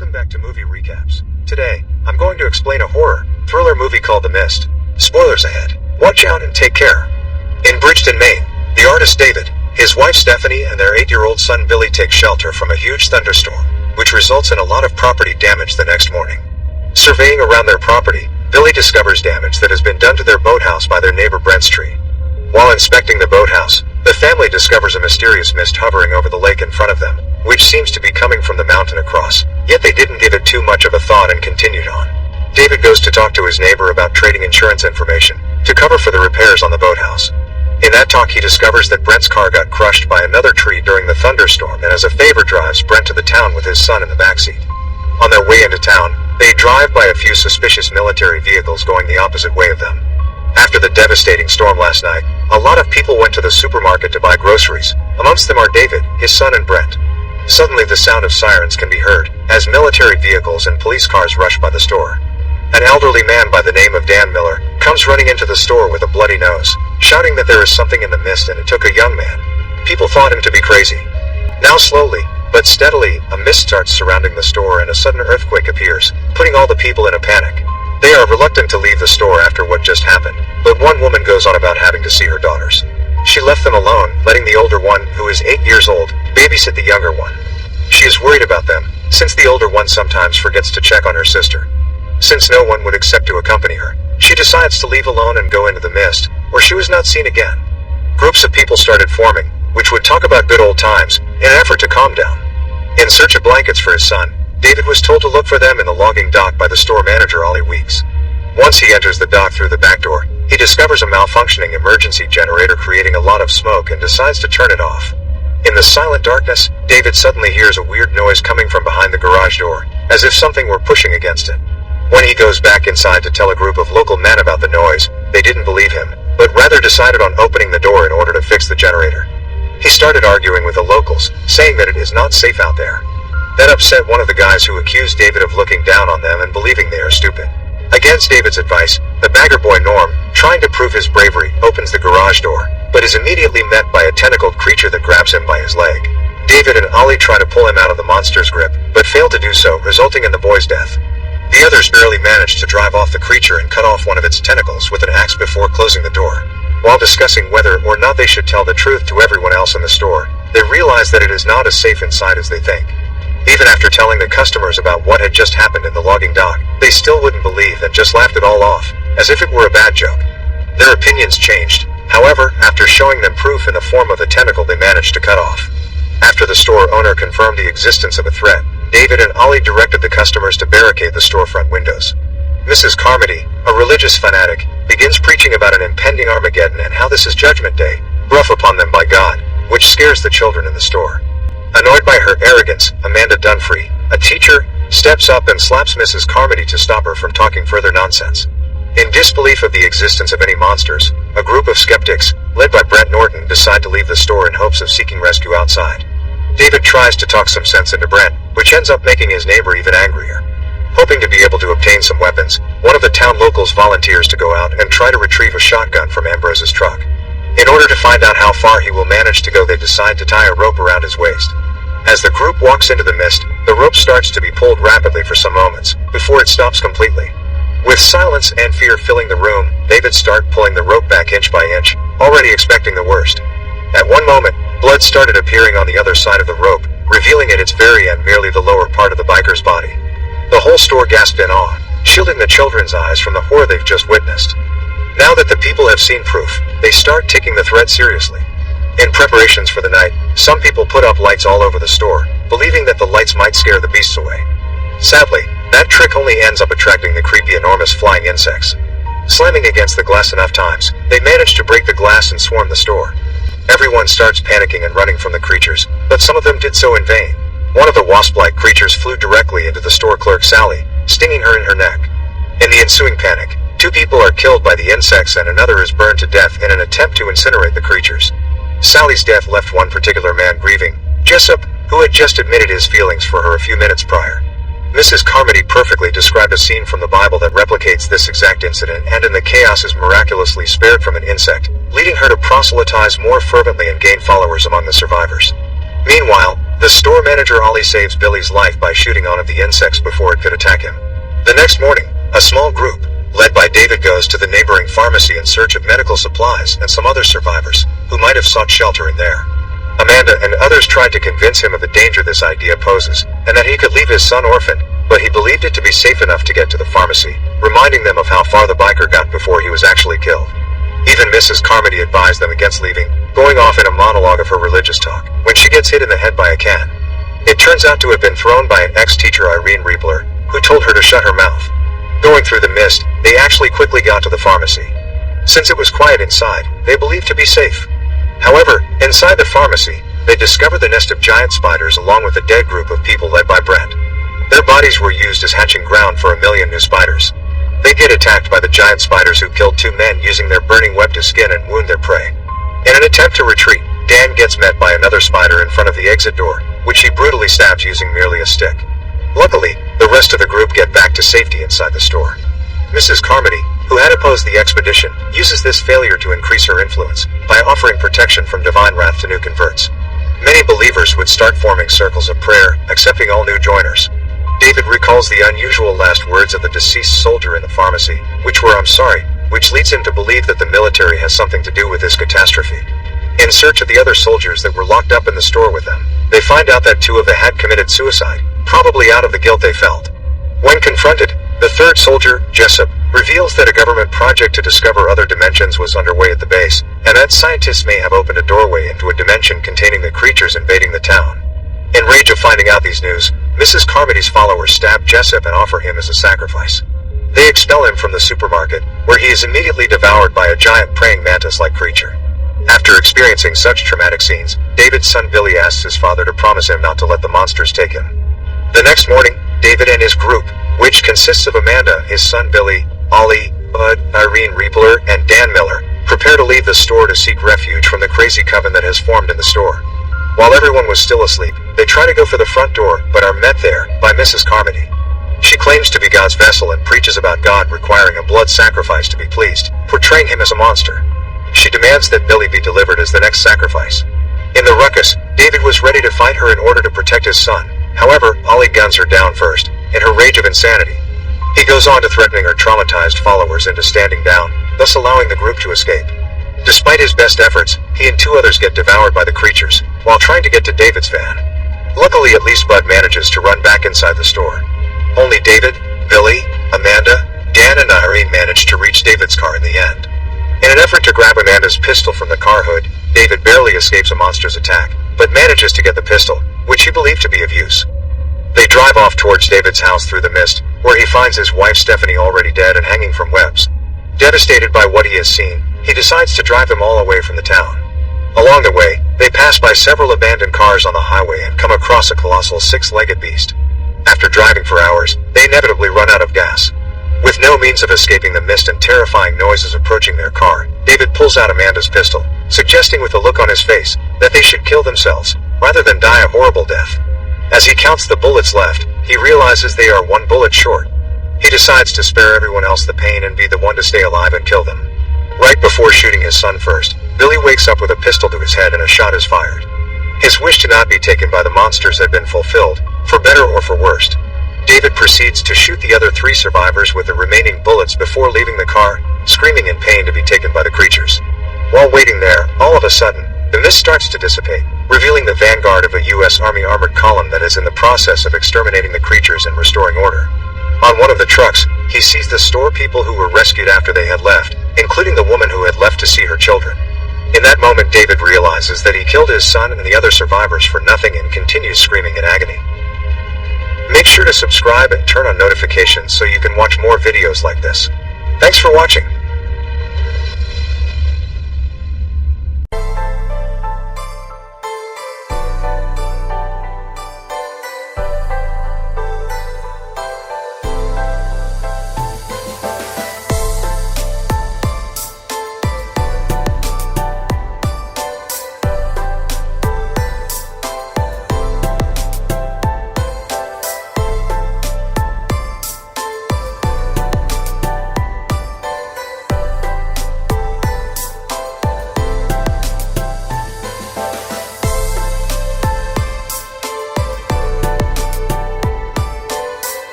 Welcome back to Movie Recaps. Today, I'm going to explain a horror, thriller movie called The Mist. Spoilers ahead. Watch out and take care. In Bridgeton, Maine, the artist David, his wife Stephanie, and their 8-year-old son Billy take shelter from a huge thunderstorm, which results in a lot of property damage the next morning. Surveying around their property, Billy discovers damage that has been done to their boathouse by their neighbor Brent's tree. While inspecting the boathouse, the family discovers a mysterious mist hovering over the lake in front of them, which seems to be coming from the mountain across, yet they didn't give it too much of a thought and continued on. David goes to talk to his neighbor about trading insurance information to cover for the repairs on the boathouse. In that talk he discovers that Brent's car got crushed by another tree during the thunderstorm and as a favor drives Brent to the town with his son in the backseat. On their way into town, they drive by a few suspicious military vehicles going the opposite way of them. After the devastating storm last night, a lot of people went to the supermarket to buy groceries. Amongst them are David, his son and Brent. Suddenly the sound of sirens can be heard, as military vehicles and police cars rush by the store. An elderly man by the name of Dan Miller comes running into the store with a bloody nose, shouting that there is something in the mist and it took a young man. People thought him to be crazy. Now slowly, but steadily, a mist starts surrounding the store and a sudden earthquake appears, putting all the people in a panic. They are reluctant to leave the store after what just happened, but one woman goes on about having to see her daughters. She left them alone, letting the older one, who is 8 years old, babysit the younger one. She is worried about them, since the older one sometimes forgets to check on her sister. Since no one would accept to accompany her, she decides to leave alone and go into the mist, where she was not seen again. Groups of people started forming, which would talk about good old times, in an effort to calm down. In search of blankets for his son, David was told to look for them in the logging dock by the store manager Ollie Weeks. Once he enters the dock through the back door, he discovers a malfunctioning emergency generator creating a lot of smoke and decides to turn it off. In the silent darkness, David suddenly hears a weird noise coming from behind the garage door, as if something were pushing against it. When he goes back inside to tell a group of local men about the noise, they didn't believe him, but rather decided on opening the door in order to fix the generator. He started arguing with the locals, saying that it is not safe out there. That upset one of the guys who accused David of looking down on them and believing they are stupid. Against David's advice, the bagger boy Norm, trying to prove his bravery, opens the garage door, but is immediately met by a tentacled creature that grabs him by his leg. David and Ollie try to pull him out of the monster's grip, but fail to do so, resulting in the boy's death. The others barely manage to drive off the creature and cut off one of its tentacles with an axe before closing the door. While discussing whether or not they should tell the truth to everyone else in the store, they realize that it is not as safe inside as they think. Even after telling the customers about what had just happened in the logging dock, they still wouldn't believe and just laughed it all off, as if it were a bad joke. Their opinions changed, however, after showing them proof in the form of the tentacle they managed to cut off. After the store owner confirmed the existence of a threat, David and Ollie directed the customers to barricade the storefront windows. Mrs. Carmody, a religious fanatic, begins preaching about an impending Armageddon and how this is Judgment Day, brought upon them by God, which scares the children in the store. Annoyed by her arrogance, Amanda Dunphy, a teacher, steps up and slaps Mrs. Carmody to stop her from talking further nonsense. In disbelief of the existence of any monsters, a group of skeptics, led by Brent Norton, decide to leave the store in hopes of seeking rescue outside. David tries to talk some sense into Brent, which ends up making his neighbor even angrier. Hoping to be able to obtain some weapons, one of the town locals volunteers to go out and try to retrieve a shotgun from Ambrose's truck. In order to find out how far he will manage to go, they decide to tie a rope around his waist. As the group walks into the mist, the rope starts to be pulled rapidly for some moments, before it stops completely. With silence and fear filling the room, David starts pulling the rope back inch by inch, already expecting the worst. At one moment, blood started appearing on the other side of the rope, revealing at its very end merely the lower part of the biker's body. The whole store gasped in awe, shielding the children's eyes from the horror they've just witnessed. Now that the people have seen proof, they start taking the threat seriously. In preparations for the night, some people put up lights all over the store, believing that the lights might scare the beasts away. Sadly, that trick only ends up attracting the creepy enormous flying insects. Slamming against the glass enough times, they manage to break the glass and swarm the store. Everyone starts panicking and running from the creatures, but some of them did so in vain. One of the wasp-like creatures flew directly into the store clerk Sally, stinging her in her neck. In the ensuing panic, 2 people are killed by the insects and another is burned to death in an attempt to incinerate the creatures. Sally's death left one particular man grieving, Jessup, who had just admitted his feelings for her a few minutes prior. Mrs. Carmody perfectly described a scene from the Bible that replicates this exact incident and in the chaos is miraculously spared from an insect, leading her to proselytize more fervently and gain followers among the survivors. Meanwhile, The store manager Ollie saves Billy's life by shooting one of the insects before it could attack him. The next morning, a small group, led by David, goes to the neighboring pharmacy in search of medical supplies and some other survivors, who might have sought shelter in there. Amanda and others tried to convince him of the danger this idea poses, and that he could leave his son orphaned, but he believed it to be safe enough to get to the pharmacy, reminding them of how far the biker got before he was actually killed. Even Mrs. Carmody advised them against leaving, going off in a monologue of her religious talk, when she gets hit in the head by a can. It turns out to have been thrown by an ex-teacher, Irene Riebler, who told her to shut her mouth. Going through the mist, they actually quickly got to the pharmacy. Since it was quiet inside, they believed to be safe. However, inside the pharmacy, they discover the nest of giant spiders along with a dead group of people led by Brent. Their bodies were used as hatching ground for 1 million new spiders. They get attacked by the giant spiders who killed 2 men using their burning web to skin and wound their prey. In an attempt to retreat, Dan gets met by another spider in front of the exit door, which he brutally stabs using merely a stick. Luckily, the rest of the group get back to safety inside the store. Mrs. Carmody, who had opposed the expedition, uses this failure to increase her influence by offering protection from divine wrath to new converts. Many believers would start forming circles of prayer, accepting all new joiners. David recalls the unusual last words of the deceased soldier in the pharmacy, which were "I'm sorry," which leads him to believe that the military has something to do with this catastrophe. In search of the other soldiers that were locked up in the store with them, they find out that 2 of them had committed suicide, probably out of the guilt they felt. When confronted, the third soldier, Jessup, reveals that a government project to discover other dimensions was underway at the base, and that scientists may have opened a doorway into a dimension containing the creatures invading the town. In rage of finding out these news, Mrs. Carmody's followers stab Jessup and offer him as a sacrifice. They expel him from the supermarket, where he is immediately devoured by a giant praying mantis-like creature. After experiencing such traumatic scenes, David's son Billy asks his father to promise him not to let the monsters take him. The next morning, David and his group, which consists of Amanda, his son Billy, Ollie, Bud, Irene Riebler, and Dan Miller, prepare to leave the store to seek refuge from the crazy coven that has formed in the store. While everyone was still asleep, they try to go for the front door, but are met there by Mrs. Carmody. She claims to be God's vessel and preaches about God requiring a blood sacrifice to be pleased, portraying him as a monster. She demands that Billy be delivered as the next sacrifice. In the ruckus, David was ready to fight her in order to protect his son. However, Ollie guns her down first, in her rage of insanity. He goes on to threatening her traumatized followers into standing down, thus allowing the group to escape. Despite his best efforts, he and 2 others get devoured by the creatures, while trying to get to David's van. Luckily, at least Bud manages to run back inside the store. Only David, Billy, Amanda, Dan, and Irene manage to reach David's car in the end. In an effort to grab Amanda's pistol from the car hood, David barely escapes a monster's attack, but manages to get the pistol, which he believed to be of use. They drive off towards David's house through the mist, where he finds his wife Stephanie already dead and hanging from webs. Devastated by what he has seen, he decides to drive them all away from the town. Along the way, they pass by several abandoned cars on the highway and come across a colossal 6-legged beast. After driving for hours, they inevitably run out of gas. With no means of escaping the mist and terrifying noises approaching their car, David pulls out Amanda's pistol, suggesting with a look on his face that they should kill themselves, rather than die a horrible death. As he counts the bullets left, he realizes they are 1 bullet short. He decides to spare everyone else the pain and be the one to stay alive and kill them. Right before shooting his son first, Billy wakes up with a pistol to his head and a shot is fired. His wish to not be taken by the monsters had been fulfilled, for better or for worse. David proceeds to shoot the other 3 survivors with the remaining bullets before leaving the car, screaming in pain to be taken by the creatures. While waiting there, all of a sudden, the mist starts to dissipate, revealing the vanguard of a U.S. Army armored column that is in the process of exterminating the creatures and restoring order. On one of the trucks, he sees the store people who were rescued after they had left, including the woman who had left to see her children. In that moment, David realizes that he killed his son and the other survivors for nothing and continues screaming in agony. Make sure to subscribe and turn on notifications so you can watch more videos like this. Thanks for watching.